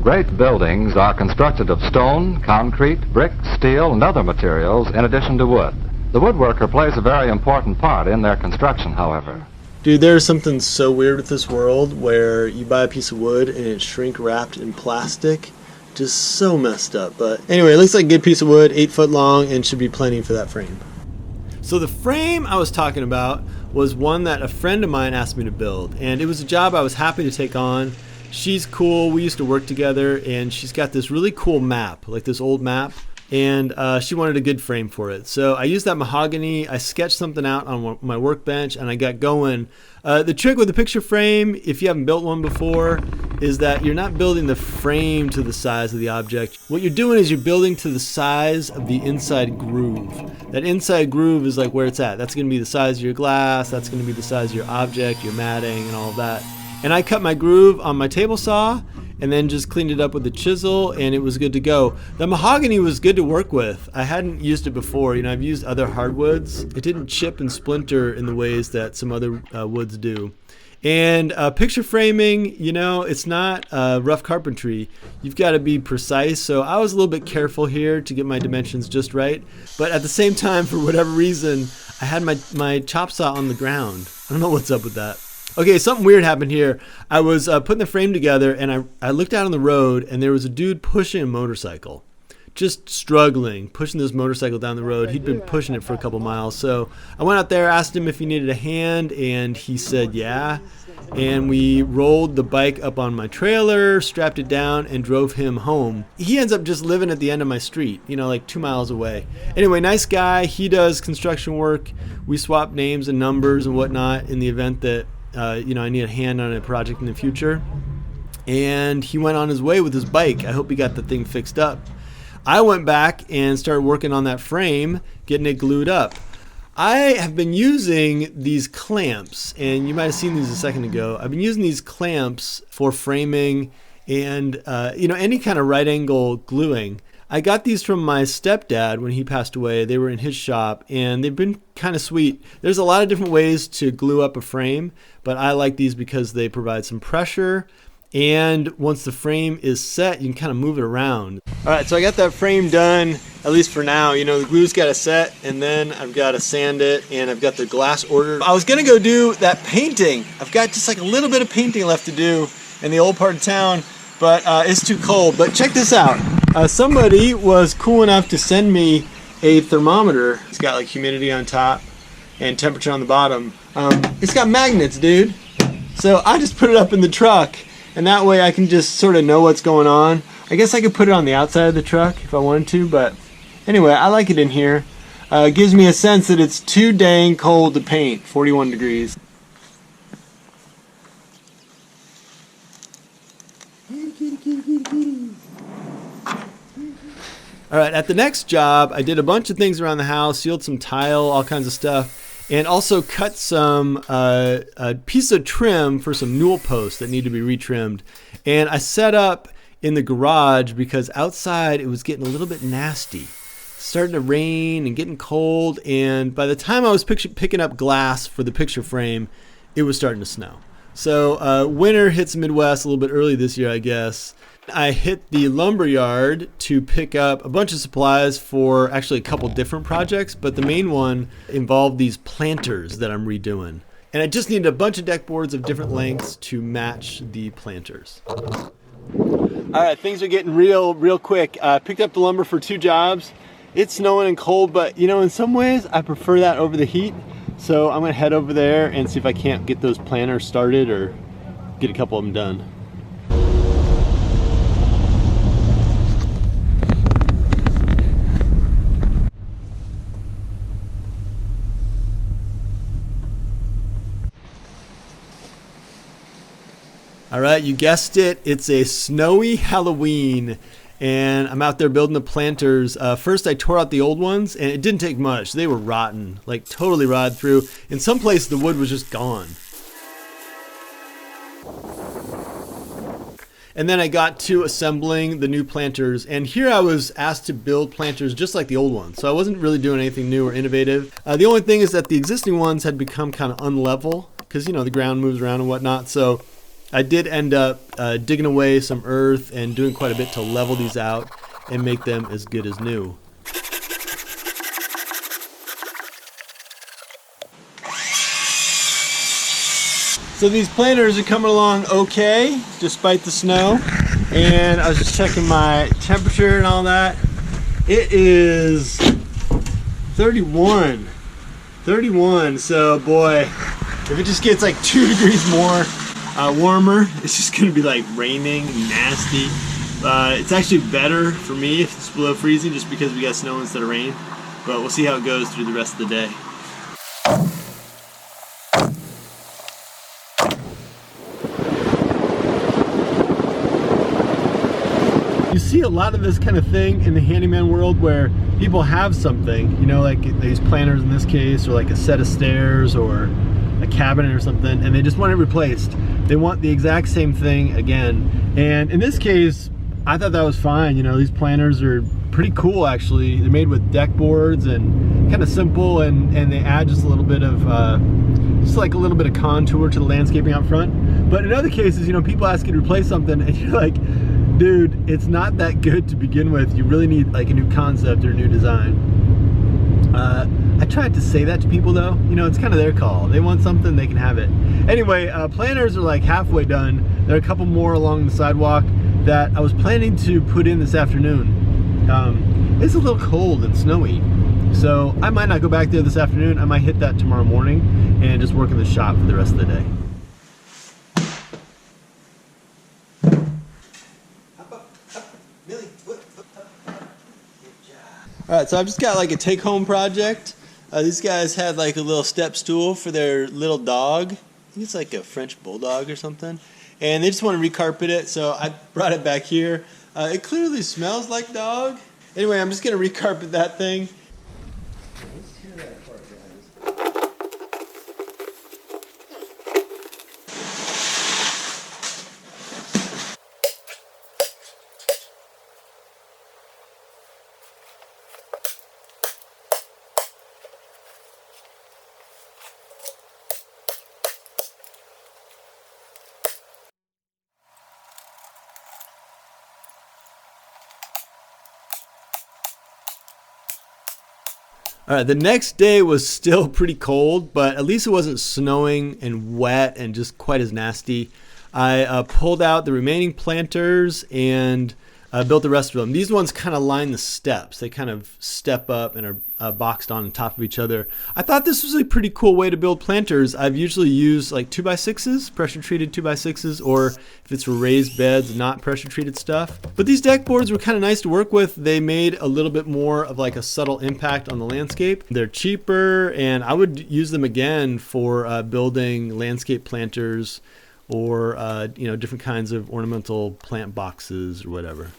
Great buildings are constructed of stone, concrete, brick, steel, and other materials in addition to wood. The woodworker plays a very important part in their construction, however. Dude, there's something so weird with this world where you buy a piece of wood and it's shrink wrapped in plastic. Just so messed up. But anyway, it looks like a good piece of wood, 8 foot long, and should be plenty for that frame. So the frame I was talking about was one that a friend of mine asked me to build, and it was a job I was happy to take on. She's cool. We used to work together, and she's got this really cool map, like this old map, and she wanted a good frame for it. So I used that mahogany. I sketched something out on my workbench, and I got going. The trick with the picture frame, if you haven't built one before, is that you're not building the frame to the size of the object. What you're doing is you're building to the size of the inside groove. That inside groove is like where it's at. That's going to be the size of your glass. That's going to be the size of your object, your matting, and all of that. And I cut my groove on my table saw and then just cleaned it up with a chisel, and it was good to go. The mahogany was good to work with. I hadn't used it before. I've used other hardwoods. It didn't chip and splinter in the ways that some other woods do. And picture framing, it's not rough carpentry. You've got to be precise. So I was a little bit careful here to get my dimensions just right. But at the same time, for whatever reason, I had my chop saw on the ground. I don't know what's up with that. Okay, something weird happened here. I was putting the frame together, and I looked out on the road, and there was a dude pushing a motorcycle. Just struggling, pushing this motorcycle down the road. He'd been pushing it for a couple miles. So I went out there, asked him if he needed a hand, and he said yeah. And we rolled the bike up on my trailer, strapped it down, and drove him home. He ends up just living at the end of my street, like 2 miles away. Anyway, nice guy. He does construction work. We swap names and numbers and whatnot in the event that I need a hand on a project in the future. And he went on his way with his bike. I hope he got the thing fixed up. I went back and started working on that frame, getting it glued up. I have been using these clamps, and you might have seen these a second ago. I've been using these clamps for framing and, any kind of right angle gluing. I got these from my stepdad when he passed away. They were in his shop, and they've been kind of sweet. There's a lot of different ways to glue up a frame, but I like these because they provide some pressure, and once the frame is set, you can kind of move it around. All right, so I got that frame done, at least for now. The glue's got to set, and then I've got to sand it, and I've got the glass ordered. I was going to go do that painting. I've got just like a little bit of painting left to do in the old part of town, but it's too cold. But check this out. Somebody was cool enough to send me a thermometer. It's got like humidity on top and temperature on the bottom. It's got magnets, dude. So I just put it up in the truck, and that way I can just sort of know what's going on. I guess I could put it on the outside of the truck if I wanted to, but anyway, I like it in here. It gives me a sense that it's too dang cold to paint, 41 degrees. All right, at the next job, I did a bunch of things around the house, sealed some tile, all kinds of stuff, and also cut some a piece of trim for some newel posts that need to be retrimmed. And I set up in the garage because outside it was getting a little bit nasty. Starting to rain and getting cold, and by the time I was picking up glass for the picture frame, it was starting to snow. So winter hits the Midwest a little bit early this year, I guess. I hit the lumber yard to pick up a bunch of supplies for actually a couple different projects, but the main one involved these planters that I'm redoing. And I just needed a bunch of deck boards of different lengths to match the planters. All right, things are getting real quick. I picked up the lumber for 2 jobs. It's snowing and cold, but in some ways I prefer that over the heat. So I'm gonna head over there and see if I can't get those planters started or get a couple of them done. All right, you guessed it. It's a snowy Halloween, and I'm out there building the planters. First, I tore out the old ones, and it didn't take much. They were rotten, like totally rotted through. In some places, the wood was just gone. And then I got to assembling the new planters, and here I was asked to build planters just like the old ones. So I wasn't really doing anything new or innovative. The only thing is that the existing ones had become kind of unlevel because, the ground moves around and whatnot. So I did end up digging away some earth and doing quite a bit to level these out and make them as good as new. So these planters are coming along okay, despite the snow. And I was just checking my temperature and all that. It is 31. 31, so boy, if it just gets like 2 degrees more warmer, it's just gonna be like raining, nasty. It's actually better for me if it's below freezing just because we got snow instead of rain. But we'll see how it goes through the rest of the day. You see a lot of this kind of thing in the handyman world where people have something, you know, like these planters in this case, or like a set of stairs or a cabinet or something, and they just want it replaced. They want the exact same thing again. And in this case, I thought that was fine. You know, these planters are pretty cool actually. They're made with deck boards and kind of simple, and they add just a little bit of just like a little bit of contour to the landscaping out front. But in other cases, you know, people ask you to replace something and you're like, dude, it's not that good to begin with. You really need like a new concept or a new design. I tried to say that to people though. You know, it's kind of their call. They want something, they can have it. Anyway, planters are like halfway done. There are a couple more along the sidewalk that I was planning to put in this afternoon. It's a little cold and snowy, so I might not go back there this afternoon. I might hit that tomorrow morning and just work in the shop for the rest of the day. Alright, so I've just got like a take-home project. These guys had like a little step stool for their little dog. I think it's like a French bulldog or something. And they just want to recarpet it, so I brought it back here. It clearly smells like dog. Anyway, I'm just going to recarpet that thing. Let's tear that apart, guys. All right, the next day was still pretty cold, but at least it wasn't snowing and wet and just quite as nasty. I pulled out the remaining planters and built the rest of them. These ones kind of line the steps. They kind of step up and are boxed on top of each other. I thought this was a pretty cool way to build planters. I've usually used like 2x6s, pressure treated 2x6s, or if it's for raised beds, not pressure treated stuff. But these deck boards were kind of nice to work with. They made a little bit more of like a subtle impact on the landscape. They're cheaper, and I would use them again for building landscape planters or you know, different kinds of ornamental plant boxes or whatever.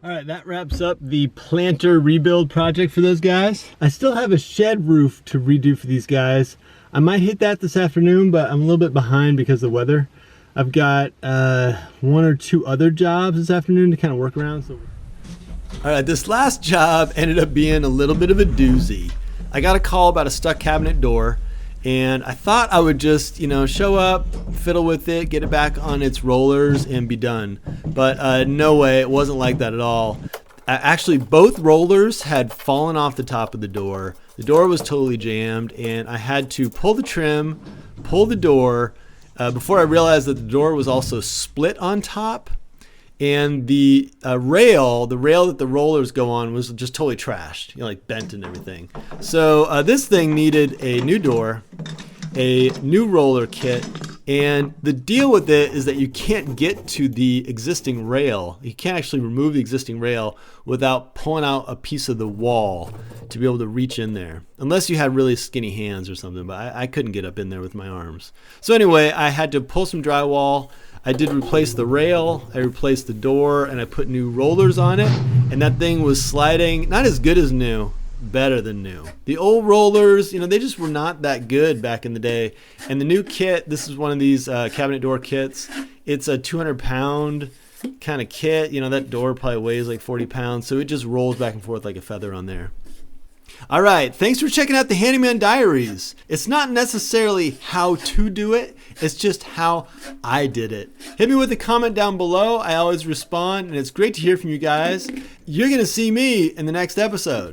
All right, that wraps up the planter rebuild project for those guys. I still have a shed roof to redo for these guys. I might hit that this afternoon, but I'm a little bit behind because of the weather. I've got 1 or 2 other jobs this afternoon to kind of work around. So, all right, this last job ended up being a little bit of a doozy. I got a call about a stuck cabinet door, and I thought I would just, you know, show up, fiddle with it, get it back on its rollers, and be done. But no way, it wasn't like that at all. Actually, both rollers had fallen off the top of the door. The door was totally jammed, and I had to pull the trim, pull the door, before I realized that the door was also split on top. And the rail that the rollers go on was just totally trashed, you know, like bent and everything. So this thing needed a new door, a new roller kit, And the deal with it is that you can't get to the existing rail. You can't actually remove the existing rail without pulling out a piece of the wall to be able to reach in there. Unless you had really skinny hands or something, but I couldn't get up in there with my arms. So anyway, I had to pull some drywall. I did replace the rail, I replaced the door, and I put new rollers on it. And that thing was sliding, not as good as new, better than new. The old rollers, they just were not that good back in the day. And the new kit, this is one of these cabinet door kits. It's a 200-pound kind of kit. That door probably weighs like 40 pounds, so it just rolls back and forth like a feather on there. All right, thanks for checking out the Handyman Diaries. It's not necessarily how to do it, it's just how I did it. Hit me with a comment down below. I always respond, and it's great to hear from you guys. You're going to see me in the next episode.